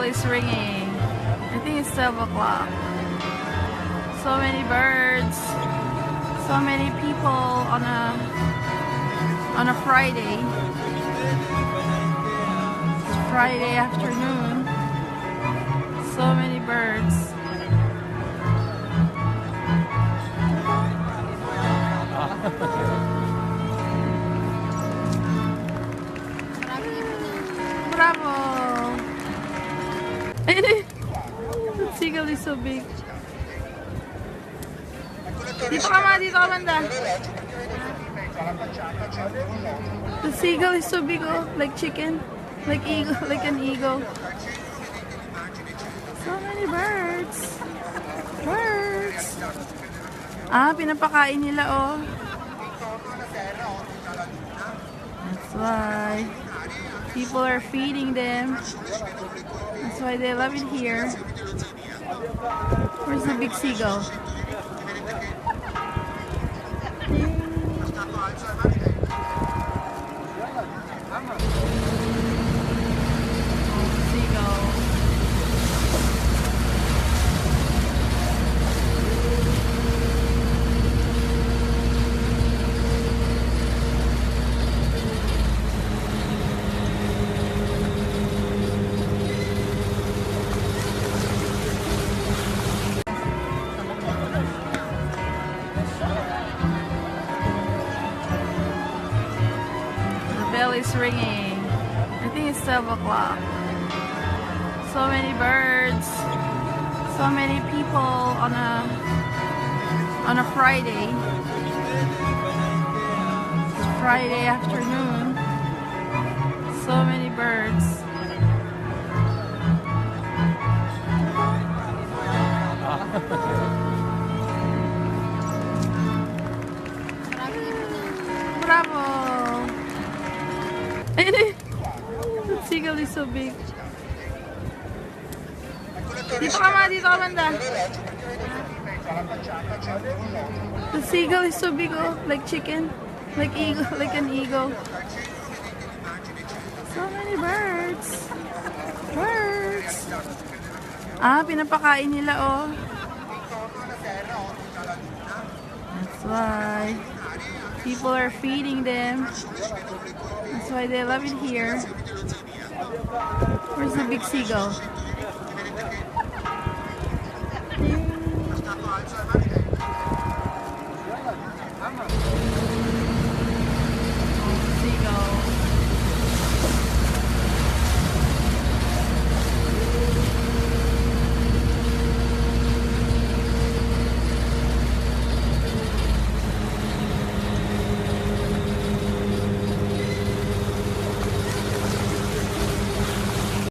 is ringing. I think it's 12 o'clock. So many birds. So many people on a Friday. It's Friday afternoon. So many birds. Bravo! The seagull is so big. Dito ka ma, dito ka banda. The seagull is so big, oh, like chicken, like eagle, like an eagle. So many birds. Birds. Ah, pinapakain nila, oh. That's why people are feeding them. That's why they love it here. Where's the big seagull? Bell is ringing. I think it's 12 o'clock. So many birds. So many people on a Friday. It's Friday afternoon. So many birds. Bravo! The seagull is so big. Dito ka ma, dito ka banda. The seagull is so big, oh, like chicken, like eagle, like an eagle. So many birds. Birds. Ah, pinapakain nila, oh. That's why people are feeding them. That's why they love it here. Where's the big seagull?